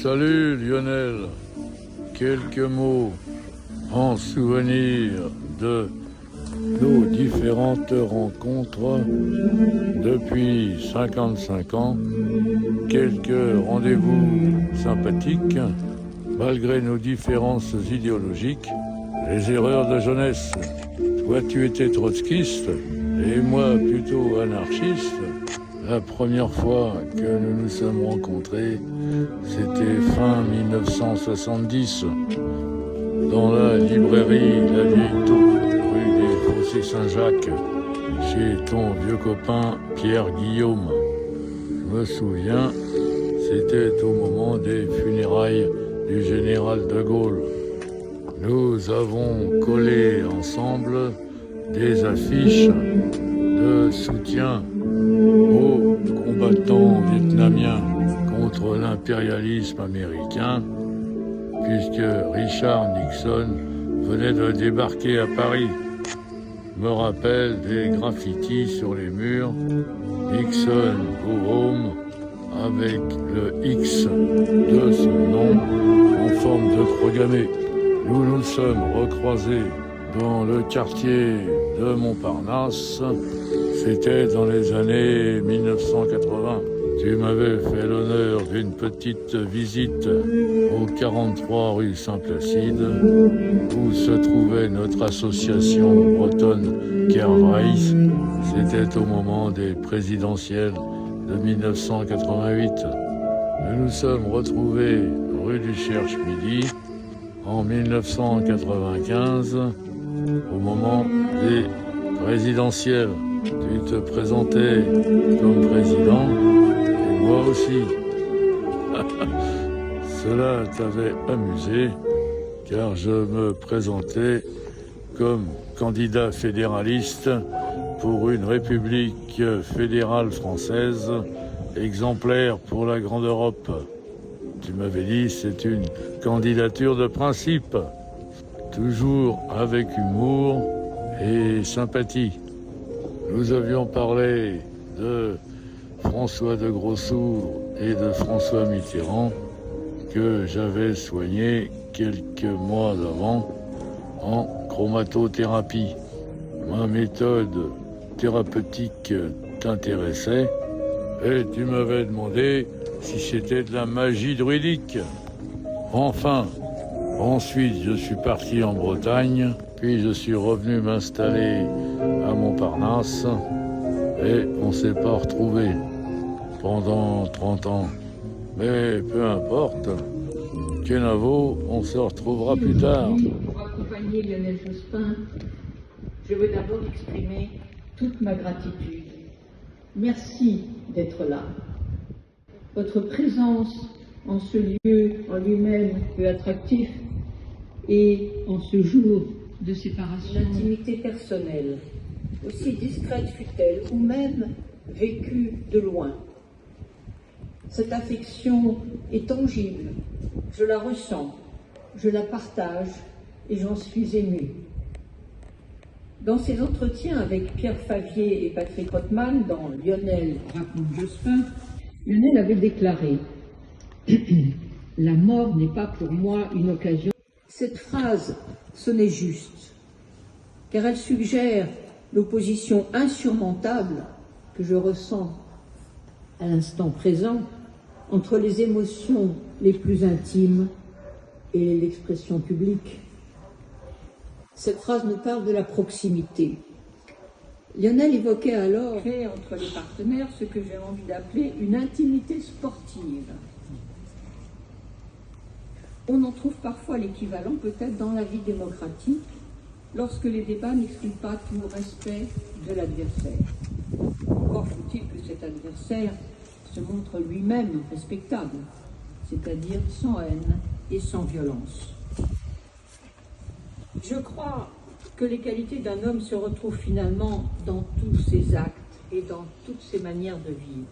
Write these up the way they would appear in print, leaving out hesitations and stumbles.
Salut Lionel, quelques mots en souvenir de nos différentes rencontres depuis 55 ans, quelques rendez-vous sympathiques, malgré nos différences idéologiques, les erreurs de jeunesse. Toi tu étais trotskiste et moi plutôt anarchiste. La première fois que nous nous sommes rencontrés, c'était fin 1970, dans la librairie La Vieille Taupe, rue des Fossés Saint-Jacques, chez ton vieux copain Pierre Guillaume. Je me souviens, c'était au moment des funérailles du général de Gaulle. Nous avons collé ensemble des affiches de soutien aux combattants vietnamiens contre l'impérialisme américain, puisque Richard Nixon venait de débarquer à Paris. Je me rappelle des graffitis sur les murs, Nixon go home, avec le X de son nom en forme de croix gammée. Nous nous sommes recroisés dans le quartier de Montparnasse. C'était dans les années 1980. Tu m'avais fait l'honneur d'une petite visite au 43 rue Saint-Placide, où se trouvait notre association bretonne Kerweiss. C'était au moment des présidentielles de 1988. Nous nous sommes retrouvés rue du Cherche-Midi en 1995, au moment des présidentielles. Tu te présentais comme président, et moi aussi. Cela t'avait amusé, car je me présentais comme candidat fédéraliste pour une république fédérale française, exemplaire pour la Grande Europe. Tu m'avais dit, c'est une candidature de principe, toujours avec humour et sympathie. Nous avions parlé de François de Grossouvre et de François Mitterrand, que j'avais soigné quelques mois avant en chromatothérapie. Ma méthode thérapeutique t'intéressait et tu m'avais demandé si c'était de la magie druidique. Enfin, ensuite je suis parti en Bretagne, puis je suis revenu m'installer à Montparnasse et on s'est pas retrouvés pendant 30 ans. Mais peu importe, Kenavo, on se retrouvera plus tard. Pour accompagner Lionel Jospin, je veux d'abord exprimer toute ma gratitude. Merci d'être là. Votre présence en ce lieu en lui-même peu attractif et en ce jour de séparation, l'intimité personnelle, aussi discrète fut-elle, ou même vécue de loin. Cette affection est tangible, je la ressens, je la partage et j'en suis ému. Dans ses entretiens avec Pierre Favier et Patrick Rothman, dans Lionel raconte Jospin, Lionel avait déclaré « La mort n'est pas pour moi une occasion ». Cette phrase sonnait juste, car elle suggère l'opposition insurmontable que je ressens à l'instant présent entre les émotions les plus intimes et l'expression publique. Cette phrase nous parle de la proximité. Lionel évoquait alors créer entre les partenaires ce que j'ai envie d'appeler une intimité sportive. On en trouve parfois l'équivalent peut-être dans la vie démocratique, lorsque les débats n'excluent pas tout respect de l'adversaire. Encore faut-il que cet adversaire se montre lui-même respectable, c'est-à-dire sans haine et sans violence. Je crois que les qualités d'un homme se retrouvent finalement dans tous ses actes et dans toutes ses manières de vivre.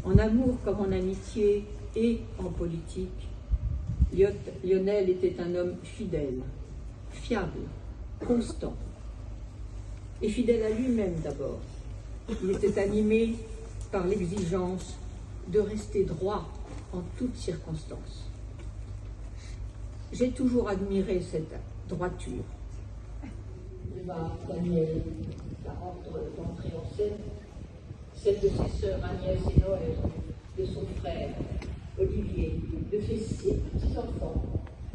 En amour comme en amitié et en politique, Lionel était un homme fidèle, fiable, constant, et fidèle à lui-même d'abord. Il était animé par l'exigence de rester droit en toutes circonstances. J'ai toujours admiré cette droiture. Daniel va rendre l'entrée en scène, celle de ses sœurs Agnès et Noël, de son frère Olivier, de ses 6 petits-enfants,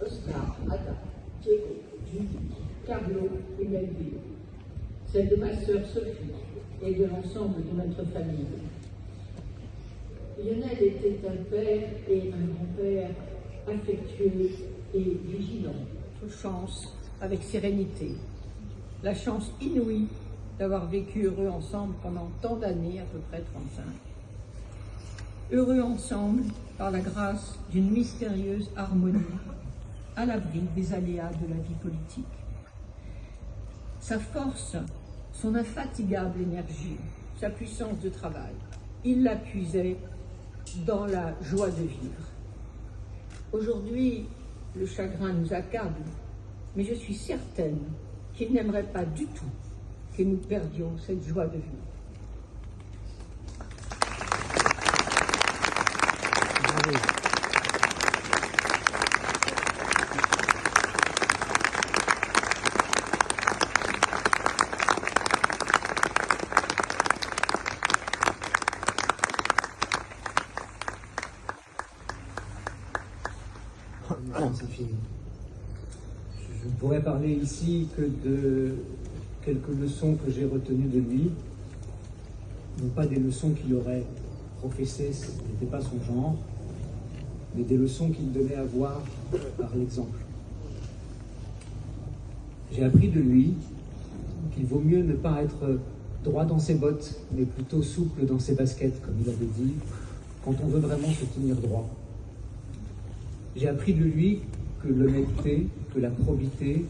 Oscar, Ada, Diego, Judith, Carlo et Melville, celle de ma sœur Sophie et de l'ensemble de notre famille. Lionel était un père et un grand-père affectueux et vigilant. Chance avec sérénité. La chance inouïe d'avoir vécu heureux ensemble pendant tant d'années, à peu près 35. Heureux ensemble par la grâce d'une mystérieuse harmonie, à l'abri des aléas de la vie politique. Sa force, son infatigable énergie, sa puissance de travail, il la puisait dans la joie de vivre. Aujourd'hui, le chagrin nous accable, mais je suis certaine qu'il n'aimerait pas du tout que nous perdions cette joie de vivre. Je ne pourrais parler ici que de quelques leçons que j'ai retenues de lui, non pas des leçons qu'il aurait professées, ce n'était pas son genre, mais des leçons qu'il donnait à voir par l'exemple. J'ai appris de lui qu'il vaut mieux ne pas être droit dans ses bottes, mais plutôt souple dans ses baskets, comme il avait dit, quand on veut vraiment se tenir droit. J'ai appris de lui que l'honnêteté, que la probité,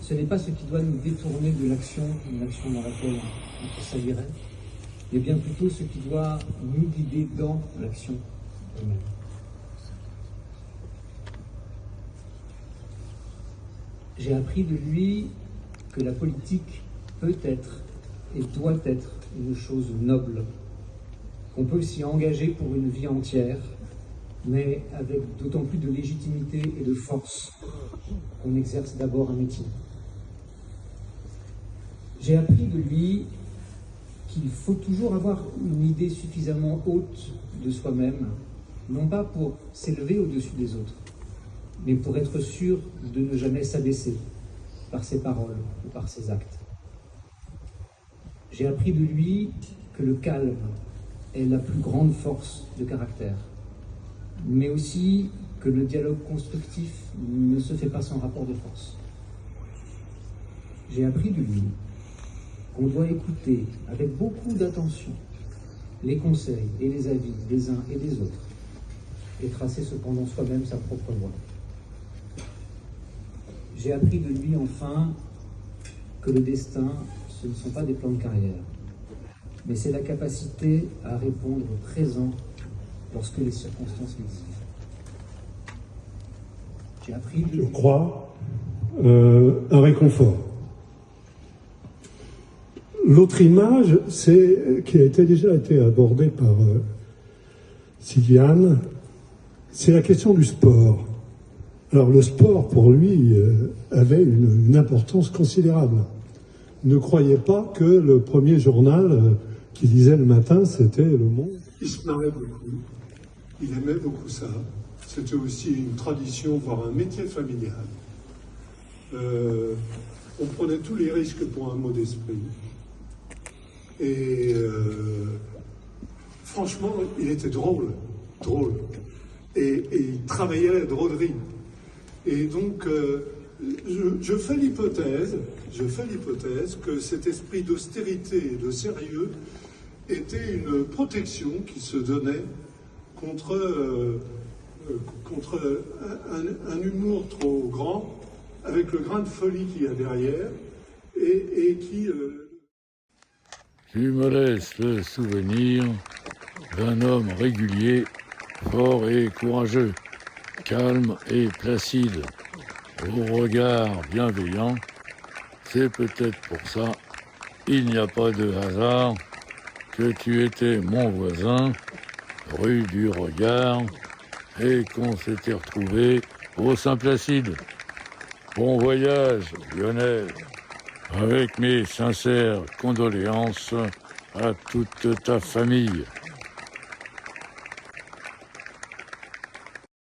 ce n'est pas ce qui doit nous détourner de l'action, une action dans laquelle on se salirait, mais bien plutôt ce qui doit nous guider dans l'action elle-même. J'ai appris de lui que la politique peut être et doit être une chose noble, qu'on peut s'y engager pour une vie entière, mais avec d'autant plus de légitimité et de force qu'on exerce d'abord un métier. J'ai appris de lui qu'il faut toujours avoir une idée suffisamment haute de soi-même, non pas pour s'élever au-dessus des autres, mais pour être sûr de ne jamais s'abaisser par ses paroles ou par ses actes. J'ai appris de lui que le calme est la plus grande force de caractère, mais aussi que le dialogue constructif ne se fait pas sans rapport de force. J'ai appris de lui qu'on doit écouter avec beaucoup d'attention les conseils et les avis des uns et des autres, et tracer cependant soi-même sa propre voie. J'ai appris de lui enfin que le destin, ce ne sont pas des plans de carrière, mais c'est la capacité à répondre présent lorsque les circonstances l'exigent. J'ai appris de... Je crois, un réconfort. L'autre image, qui a déjà été abordée par Sylviane, c'est la question du sport. Alors le sport, pour lui, avait une importance considérable. Ne croyez pas que le premier journal qu'il lisait le matin, c'était Le Monde. Il se marrait beaucoup. Il aimait beaucoup ça. C'était aussi une tradition, voire un métier familial. On prenait tous les risques pour un mot d'esprit. Et franchement, il était drôle. Et il travaillait la drôlerie. Et donc, je fais l'hypothèse que cet esprit d'austérité et de sérieux était une protection qui se donnait contre un humour trop grand, avec le grain de folie qu'il y a derrière, et qui... Tu me laisses le souvenir d'un homme régulier, fort et courageux, calme et placide, au regard bienveillant. C'est peut-être pour ça, il n'y a pas de hasard, que tu étais mon voisin rue du Regard et qu'on s'était retrouvé au Saint-Placide. Bon voyage, Lionel, avec mes sincères condoléances à toute ta famille.